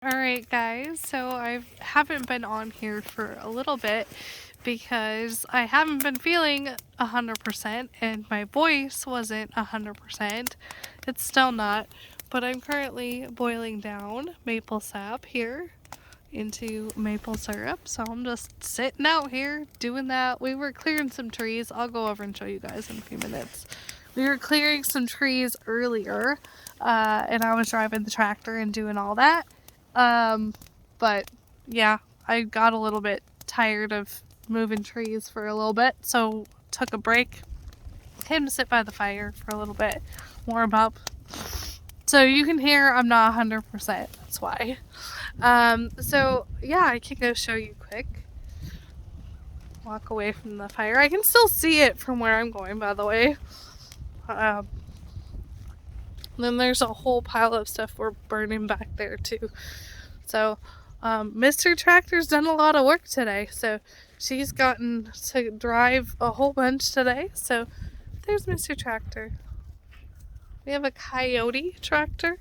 Alright guys, so I haven't been on here for a little bit because I haven't been feeling 100% and my voice wasn't 100%. It's still not, but I'm currently boiling down maple sap here into maple syrup. So I'm just sitting out here doing that. We were clearing some trees. I'll go over and show you guys in a few minutes. We were clearing some trees earlier and I was driving the tractor and doing all that. But yeah, I got a little bit tired of moving trees for a little bit, so took a break, came to sit by the fire for a little bit, warm up. So you can hear I'm not 100%, that's why. So yeah, I can go show you quick. Walk away from the fire. I can still see it from where I'm going, by the way. Then there's a whole pile of stuff we're burning back there too. So Mr. Tractor's done a lot of work today, so she's gotten to drive a whole bunch today. So there's Mr. Tractor. We have a Coyote tractor.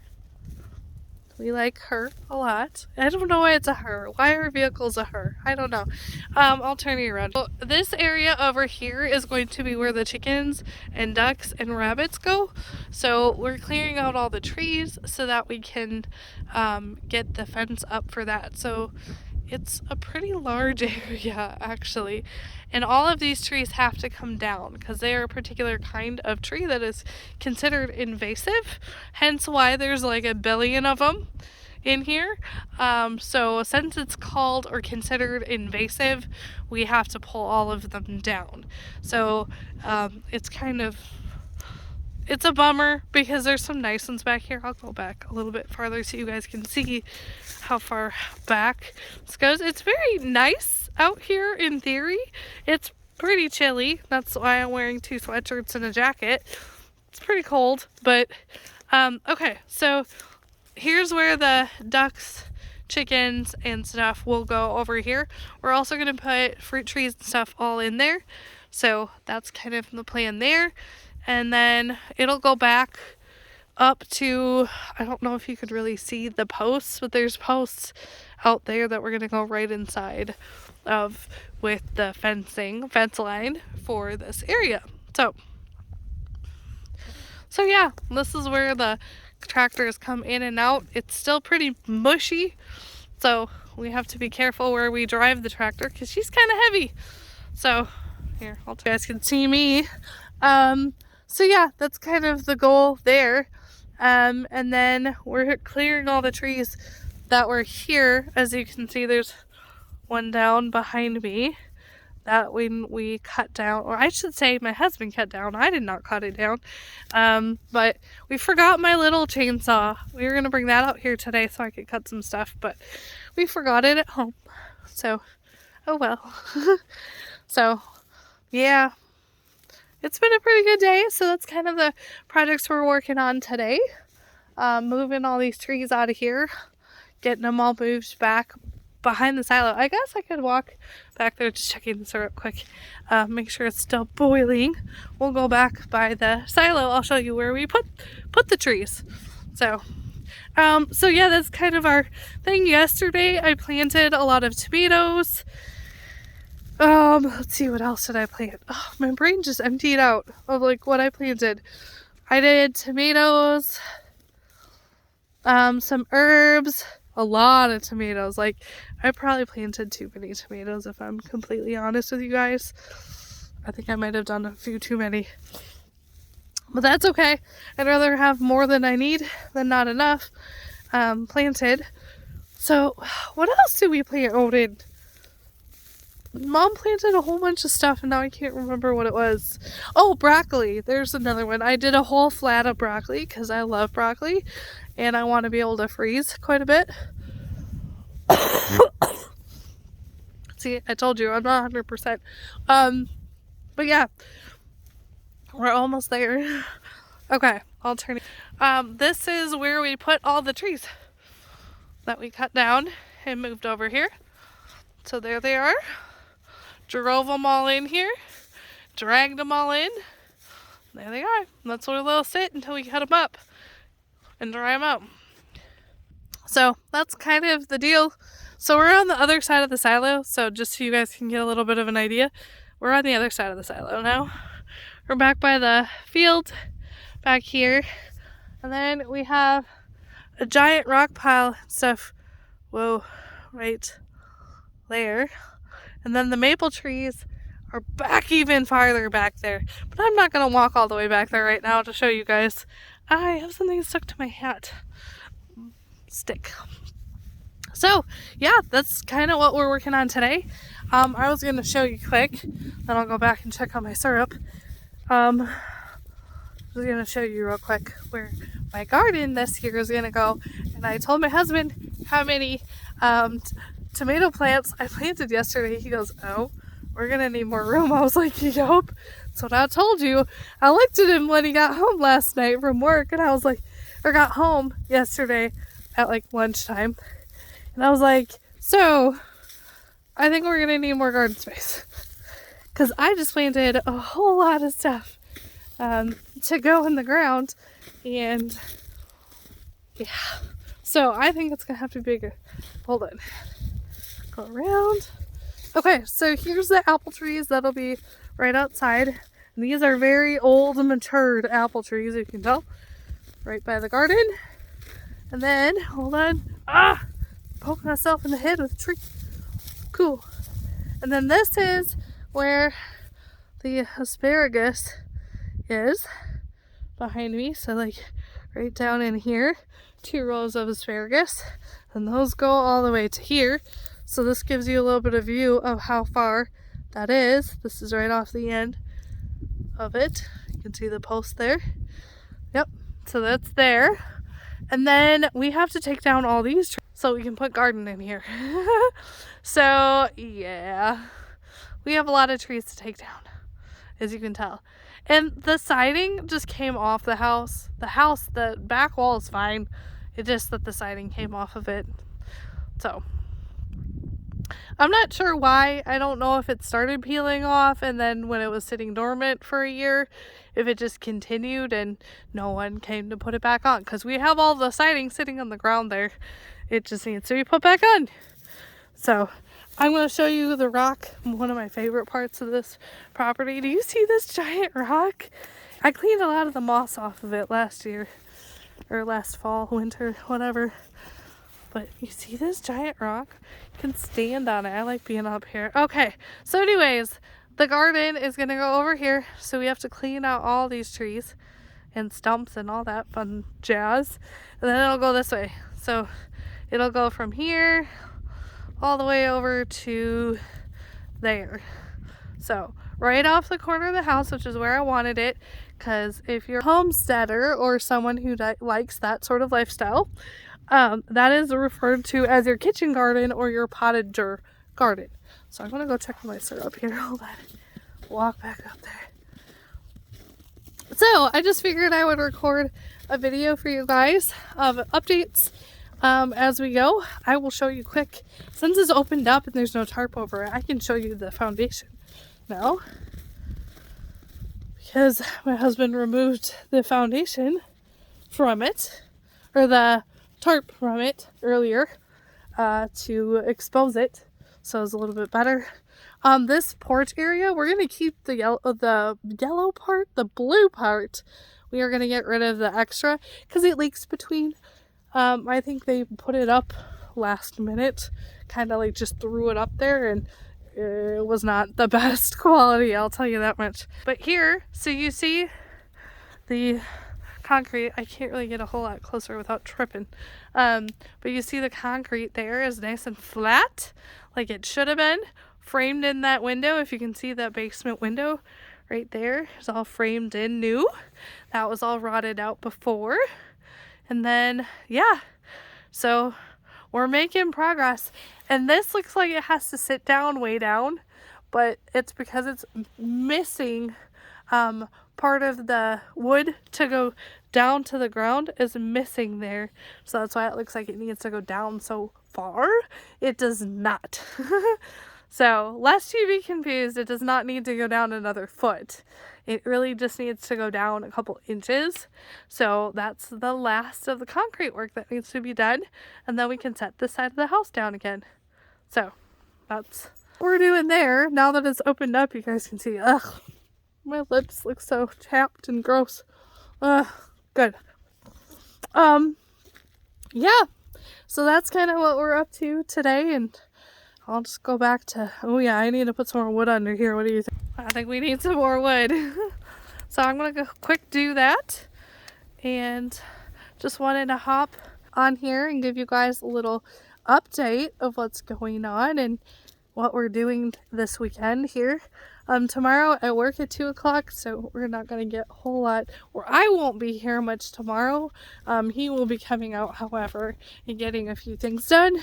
We like her a lot. I don't know why it's a her. Why are vehicles a her? I don't know. I'll turn you around. Well, this area over here is going to be where the chickens and ducks and rabbits go. So we're clearing out all the trees so that we can get the fence up for that. So it's a pretty large area, actually. And all of these trees have to come down because they are a particular kind of tree that is considered invasive. Hence why there's like a billion of them in here. So since it's called or considered invasive, we have to pull all of them down. So it's a bummer because there's some nice ones back here. I'll go back a little bit farther so you guys can see how far back this goes. It's very nice out here in theory. It's pretty chilly. That's why I'm wearing 2 sweatshirts and a jacket. It's pretty cold, but okay, so here's where the ducks, chickens, and stuff will go over here. We're also going to put fruit trees and stuff all in there. So that's kind of the plan there. And then it'll go back up to, I don't know if you could really see the posts, but there's posts out there that we're going to go right inside of with the fence line for this area. So yeah, this is where the tractors come in and out. It's still pretty mushy, so we have to be careful where we drive the tractor because she's kind of heavy. So here, you guys can see me. So yeah, that's kind of the goal there. And then we're clearing all the trees that were here. As you can see, there's one down behind me that we cut down, or I should say my husband cut down. I did not cut it down. But we forgot my little chainsaw. We were gonna bring that out here today so I could cut some stuff, but we forgot it at home. So, oh well. So, yeah. It's been a pretty good day, so that's kind of the projects we're working on today. Moving all these trees out of here, getting them all moved back behind the silo. I guess I could walk back there just checking the syrup quick, make sure it's still boiling. We'll go back by the silo. I'll show you where we put the trees. So yeah, that's kind of our thing. Yesterday I planted a lot of tomatoes. Let's see, what else did I plant? Oh, my brain just emptied out of like what I planted. I did tomatoes, some herbs, a lot of tomatoes. Like, I probably planted too many tomatoes if I'm completely honest with you guys. I think I might have done a few too many. But that's okay. I'd rather have more than I need than not enough planted. So, what else did we plant? Oh, Mom planted a whole bunch of stuff and now I can't remember what it was. Oh, broccoli. There's another one. I did a whole flat of broccoli because I love broccoli and I want to be able to freeze quite a bit. See, I told you I'm not 100%. But yeah, we're almost there. Okay, I'll turn it. This is where we put all the trees that we cut down and moved over here. So there they are. Drove them all in here, dragged them all in. There they are. That's where they'll sit until we cut them up and dry them out. So that's kind of the deal. So we're on the other side of the silo. So just so you guys can get a little bit of an idea, we're on the other side of the silo now. We're back by the field back here. And then we have a giant rock pile and stuff. Whoa, right there. And then the maple trees are back even farther back there. But I'm not going to walk all the way back there right now to show you guys. I have something stuck to my hat. Stick. So, yeah, that's kind of what we're working on today. I was going to show you quick, then I'll go back and check on my syrup. I was going to show you real quick where my garden this year is going to go. And I told my husband how many tomato plants I planted yesterday. He goes, oh, we're going to need more room. I was like, yup. That's what I told you. I looked at him when he got home last night from work, and I was like, or got home yesterday at like lunchtime. And I was like, so I think we're going to need more garden space. Because I just planted a whole lot of stuff to go in the ground. And yeah, so I think it's going to have to be bigger. Hold on. Go around. Okay, so here's the apple trees that'll be right outside. And these are very old, matured apple trees, you can tell. Right by the garden. And then, hold on. Poke myself in the head with a tree. Cool. And then this is where the asparagus is behind me. So like right down in here, 2 rows of asparagus. And those go all the way to here. So this gives you a little bit of view of how far that is. This is right off the end of it. You can see the post there. Yep. So that's there. And then we have to take down all these trees so we can put garden in here. So yeah, we have a lot of trees to take down, as you can tell. And the siding just came off the house. The back wall is fine. It's just that the siding came off of it. So I'm not sure why. I don't know if it started peeling off and then when it was sitting dormant for a year, if it just continued and no one came to put it back on. Because we have all the siding sitting on the ground there. It just needs to be put back on. So I'm going to show you the rock, one of my favorite parts of this property. Do you see this giant rock? I cleaned a lot of the moss off of it last year. Or last fall, winter, whatever. But you see this giant rock? You can stand on it. I like being up here. Okay, so anyways, the garden is going to go over here. So we have to clean out all these trees and stumps and all that fun jazz. And then it'll go this way. So it'll go from here all the way over to there. So right off the corner of the house, which is where I wanted it. Because if you're a homesteader or someone who likes that sort of lifestyle, that is referred to as your kitchen garden or your potager garden. So I'm going to go check my syrup here. Hold on. Walk back up there. So I just figured I would record a video for you guys of updates as we go. I will show you quick. Since it's opened up and there's no tarp over it, I can show you the foundation now. Because my husband removed the foundation from it, or the tarp from it earlier to expose it, so it's a little bit better. This porch area, we're going to keep the yellow part, the blue part. We are going to get rid of the extra because it leaks between. I think they put it up last minute, kind of like just threw it up there, and it was not the best quality, I'll tell you that much. But here, so you see the concrete. I can't really get a whole lot closer without tripping. But you see the concrete there is nice and flat, like it should have been, framed in that window. If you can see that basement window right there, it's all framed in new. That was all rotted out before. And then, yeah, so we're making progress. And this looks like it has to sit down way down, but it's because it's missing part of the wood to go down to the ground is missing there. So that's why it looks like it needs to go down so far. It does not. So lest you be confused, it does not need to go down another foot. It really just needs to go down a couple inches. So that's the last of the concrete work that needs to be done. And then we can set this side of the house down again. So that's what we're doing there. Now that it's opened up, you guys can see, ugh, my lips look so chapped and gross. Ugh, good. Yeah, so that's kind of what we're up to today, and I'll just go back to, oh yeah, I need to put some more wood under here. What do you think? I think we need some more wood. So I'm gonna go quick do that, and just wanted to hop on here and give you guys a little update of what's going on and what we're doing this weekend here. Tomorrow I work at 2 o'clock, so we're not going to get a whole lot, or I won't be here much tomorrow. He will be coming out, however, and getting a few things done.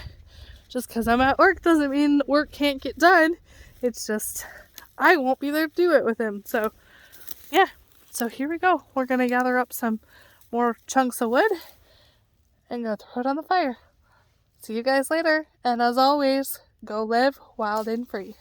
Just because I'm at work doesn't mean work can't get done. It's just I won't be there to do it with him. So yeah, so here we go. We're going to gather up some more chunks of wood and go throw it on the fire. See you guys later, and as always, go live wild and free.